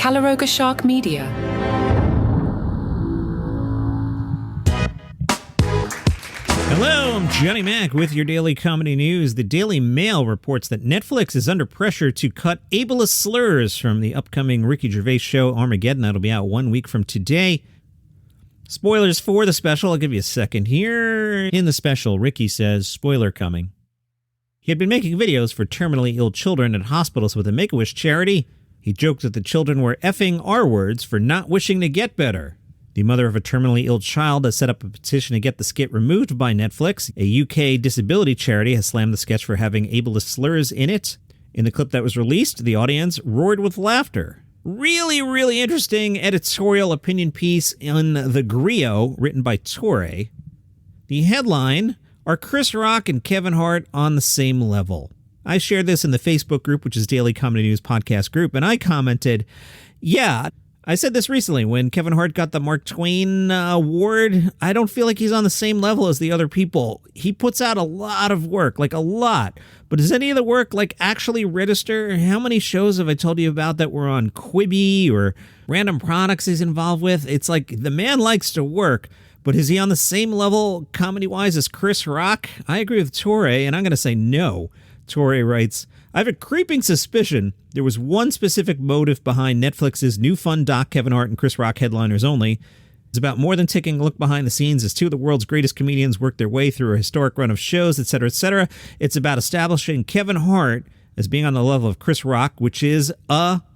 Calaroga Shark Media. Hello, I'm Johnny Mac with your daily comedy news. The Daily Mail reports that Netflix is under pressure to cut ableist slurs from the upcoming Ricky Gervais show Armageddon. That'll be out 1 week from today. Spoilers for the special. I'll give you a second here. In the special, Ricky says, spoiler coming. He had been making videos for terminally ill children at hospitals with a Make-A-Wish charity. He joked that the children were effing R-words for not wishing to get better. The mother of a terminally ill child has set up a petition to get the skit removed by Netflix. A UK disability charity has slammed the sketch for having ableist slurs in it. In the clip that was released, the audience roared with laughter. Really interesting editorial opinion piece in the Griot, written by Toure. The headline, are Chris Rock and Kevin Hart on the same level? I shared this in the Facebook group, which is Daily Comedy News Podcast Group, and I commented, yeah, I said this recently when Kevin Hart got the Mark Twain award. I don't feel like he's on the same level as the other people. He puts out a lot of work, like a lot. But does any of the work like actually register? How many shows have I told you about that were on Quibi or random products he's involved with? It's like the man likes to work, but is he on the same level comedy-wise as Chris Rock? I agree with Toure, and I'm going to say no. Toure writes, I have a creeping suspicion there was one specific motive behind Netflix's new fun doc Kevin Hart and Chris Rock headliners only. It's about more than taking a look behind the scenes as two of the world's greatest comedians work their way through a historic run of shows, etc., etc. It's about establishing Kevin Hart as being on the level of Chris Rock, which is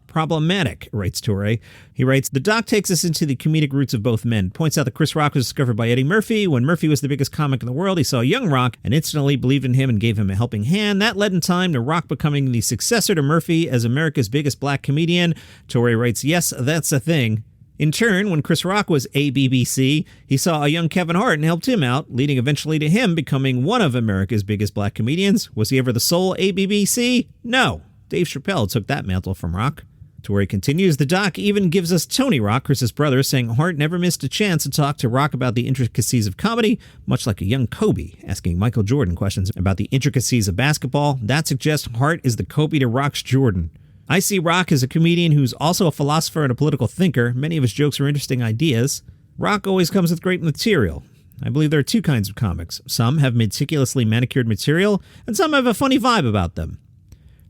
problematic, writes Toure. He writes, the doc takes us into the comedic roots of both men. Points out that Chris Rock was discovered by Eddie Murphy. When Murphy was the biggest comic in the world, he saw young Rock and instantly believed in him and gave him a helping hand. That led in time to Rock becoming the successor to Murphy as America's biggest black comedian. Toure writes, yes, that's a thing. In turn, when Chris Rock was ABBC, he saw a young Kevin Hart and helped him out, leading eventually to him becoming one of America's biggest black comedians. Was he ever the sole ABBC? No. Dave Chappelle took that mantle from Rock. Toure continues, the doc even gives us Tony Rock, Chris's brother, saying Hart never missed a chance to talk to Rock about the intricacies of comedy, much like a young Kobe, asking Michael Jordan questions about the intricacies of basketball. That suggests Hart is the Kobe to Rock's Jordan. I see Rock as a comedian who's also a philosopher and a political thinker. Many of his jokes are interesting ideas. Rock always comes with great material. I believe there are two kinds of comics. Some have meticulously manicured material, and some have a funny vibe about them.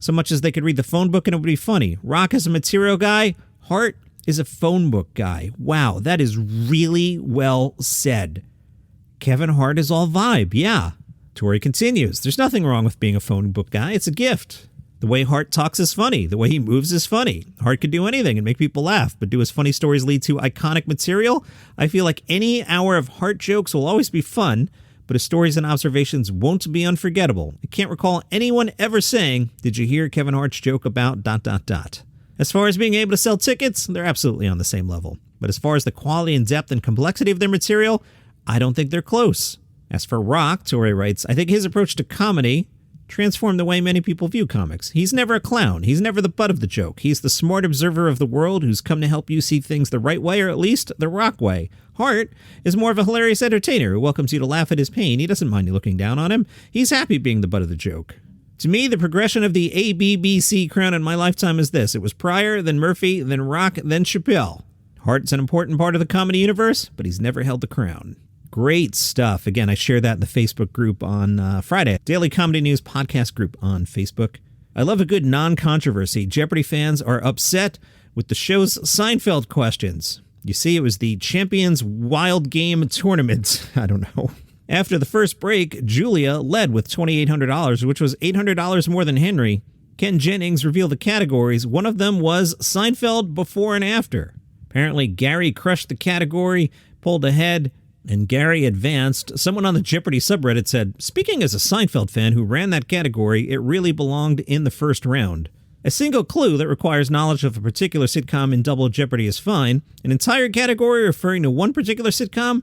So much as they could read the phone book and it would be funny. Rock is a material guy. Hart is a phone book guy. Wow, that is really well said. Kevin Hart is all vibe, yeah. Toure continues, there's nothing wrong with being a phone book guy. It's a gift. The way Hart talks is funny. The way he moves is funny. Hart could do anything and make people laugh, but do his funny stories lead to iconic material? I feel like any hour of Hart jokes will always be fun, but his stories and observations won't be unforgettable. I can't recall anyone ever saying, did you hear Kevin Hart's joke about ... As far as being able to sell tickets, they're absolutely on the same level. But as far as the quality and depth and complexity of their material, I don't think they're close. As for Rock, Toure writes, I think his approach to comedy transformed the way many people view comics. He's never a clown. He's never the butt of the joke. He's the smart observer of the world who's come to help you see things the right way, or at least the Rock way. Hart is more of a hilarious entertainer who welcomes you to laugh at his pain. He doesn't mind you looking down on him. He's happy being the butt of the joke. To me, the progression of the ABBC crown in my lifetime is this. It was Pryor, then Murphy, then Rock, then Chappelle. Hart's an important part of the comedy universe, but he's never held the crown. Great stuff. Again, I shared that in the Facebook group on Friday. Daily Comedy News Podcast group on Facebook. I love a good non-controversy. Jeopardy fans are upset with the show's Seinfeld questions. You see, it was the Champions Wild Game Tournament. I don't know. After the first break, Julia led with $2,800, which was $800 more than Henry. Ken Jennings revealed the categories. One of them was Seinfeld before and after. Apparently, Gary crushed the category, pulled ahead, and Gary advanced. Someone on the Jeopardy subreddit said, speaking as a Seinfeld fan who ran that category, it really belonged in the first round. A single clue that requires knowledge of a particular sitcom in Double Jeopardy is fine. An entire category referring to one particular sitcom?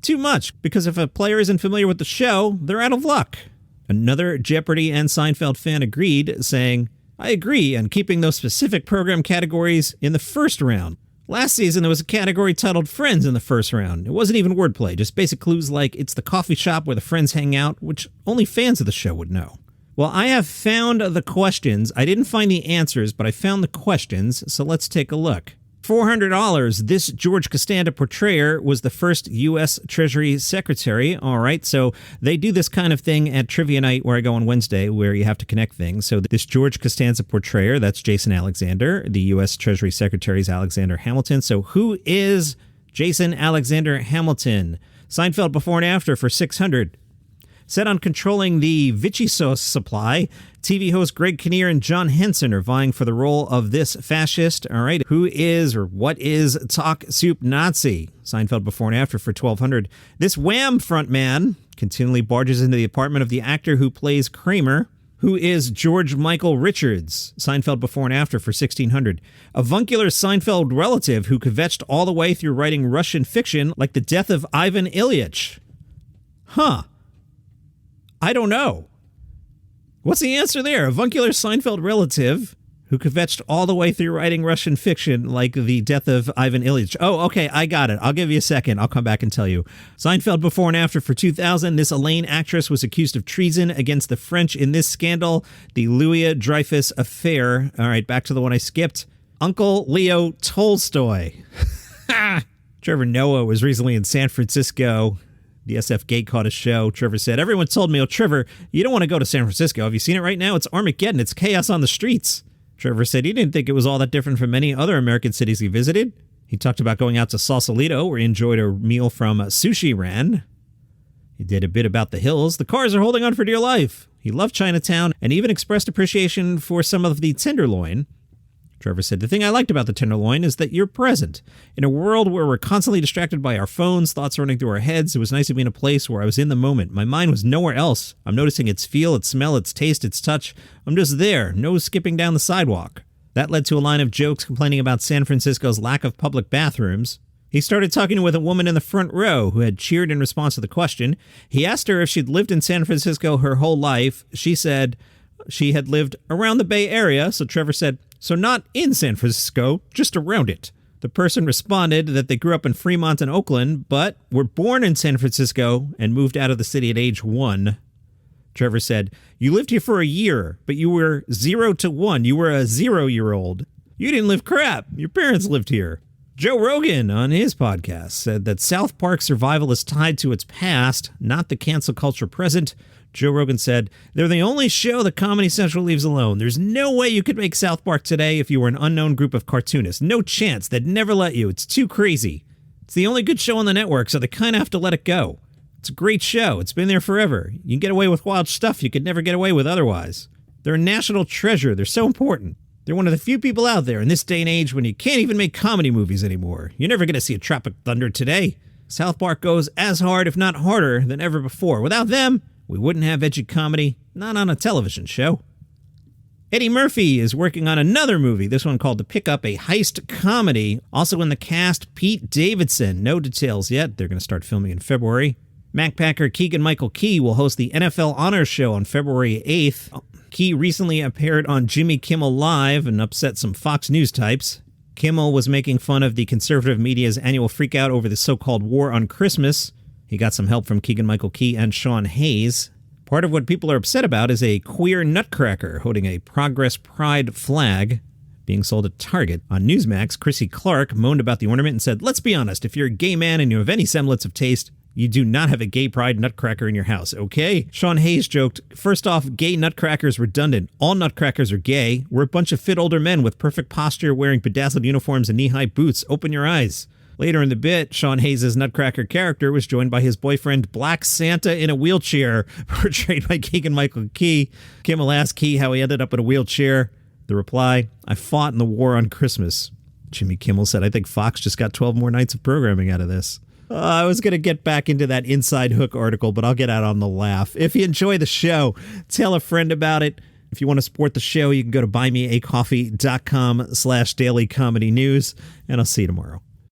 Too much, because if a player isn't familiar with the show, they're out of luck. Another Jeopardy and Seinfeld fan agreed, saying, I agree on keeping those specific program categories in the first round. Last season, there was a category titled Friends in the first round. It wasn't even wordplay, just basic clues like it's the coffee shop where the friends hang out, which only fans of the show would know. Well, I have found the questions. I didn't find the answers, but I found the questions, so let's take a look. $400. This George Costanza portrayer was the first U.S. Treasury Secretary. All right, so they do this kind of thing at Trivia Night where I go on Wednesday where you have to connect things. So this George Costanza portrayer, that's Jason Alexander. The U.S. Treasury Secretary is Alexander Hamilton. So who is Jason Alexander Hamilton? Seinfeld before and after for $600. Set on controlling the Vichy sauce supply, TV host Greg Kinnear and John Henson are vying for the role of this fascist. All right, who is or what is Talk Soup Nazi? Seinfeld before and after for $1,200. This Wham frontman continually barges into the apartment of the actor who plays Kramer. Who is George Michael Richards? Seinfeld before and after for $1,600. Avuncular Seinfeld relative who kvetched all the way through writing Russian fiction like the death of Ivan Ilyich. Huh. I don't know. What's the answer there? Avuncular Seinfeld relative who kvetched all the way through writing Russian fiction like the death of Ivan Ilyich. Oh, okay, I got it. I'll give you a second. I'll come back and tell you. Seinfeld before and after for $2,000. This Elaine actress was accused of treason against the French in this scandal, the Louis Dreyfus affair. All right, back to the one I skipped. Uncle Leo Tolstoy. Trevor Noah was recently in San Francisco. The SF Gate caught a show. Trevor said, everyone told me, oh, Trevor, you don't want to go to San Francisco. Have you seen it right now? It's Armageddon. It's chaos on the streets. Trevor said he didn't think it was all that different from many other American cities he visited. He talked about going out to Sausalito, where he enjoyed a meal from Sushi Ran. He did a bit about the hills. The cars are holding on for dear life. He loved Chinatown and even expressed appreciation for some of the tenderloin. Trevor said, the thing I liked about the tenderloin is that you're present. In a world where we're constantly distracted by our phones, thoughts running through our heads, it was nice to be in a place where I was in the moment. My mind was nowhere else. I'm noticing its feel, its smell, its taste, its touch. I'm just there, no skipping down the sidewalk. That led to a line of jokes complaining about San Francisco's lack of public bathrooms. He started talking with a woman in the front row who had cheered in response to the question. He asked her if she'd lived in San Francisco her whole life. She said she had lived around the Bay Area, so Trevor said, so not in San Francisco, just around it. The person responded that they grew up in Fremont and Oakland, but were born in San Francisco and moved out of the city at age 1. Trevor said, you lived here for a year, but you were 0 to 1. You were a 0-year-old. You didn't live crap. Your parents lived here. Joe Rogan on his podcast said that South Park survival is tied to its past, not the cancel culture present. Joe Rogan said, they're the only show that Comedy Central leaves alone. There's no way you could make South Park today if you were an unknown group of cartoonists. No chance. They'd never let you. It's too crazy. It's the only good show on the network, so they kind of have to let it go. It's a great show. It's been there forever. You can get away with wild stuff you could never get away with otherwise. They're a national treasure. They're so important. They're one of the few people out there in this day and age when you can't even make comedy movies anymore. You're never going to see a Tropic Thunder today. South Park goes as hard, if not harder, than ever before. Without them, we wouldn't have edgy comedy, not on a television show. Eddie Murphy is working on another movie, this one called To Pick Up, a heist comedy. Also in the cast, Pete Davidson. No details yet. They're going to start filming in February. Macpacker Keegan-Michael Key will host the NFL Honors Show on February 8th. Key recently appeared on Jimmy Kimmel Live and upset some Fox News types. Kimmel was making fun of the conservative media's annual freakout over the so-called war on Christmas. He got some help from Keegan-Michael Key and Sean Hayes. Part of what people are upset about is a queer nutcracker holding a Progress Pride flag being sold at Target. On Newsmax, Chrissy Clark moaned about the ornament and said, let's be honest, if you're a gay man and you have any semblance of taste, you do not have a gay pride nutcracker in your house, okay? Sean Hayes joked, first off, gay nutcracker's redundant. All nutcrackers are gay. We're a bunch of fit older men with perfect posture wearing bedazzled uniforms and knee-high boots. Open your eyes. Later in the bit, Sean Hayes' Nutcracker character was joined by his boyfriend, Black Santa in a wheelchair, portrayed by Keegan-Michael Key. Kimmel asked Key how he ended up in a wheelchair. The reply, I fought in the war on Christmas. Jimmy Kimmel said, I think Fox just got 12 more nights of programming out of this. I was going to get back into that Inside Hook article, but I'll get out on the laugh. If you enjoy the show, tell a friend about it. If you want to support the show, you can go to buymeacoffee.com/dailycomedynews, and I'll see you tomorrow.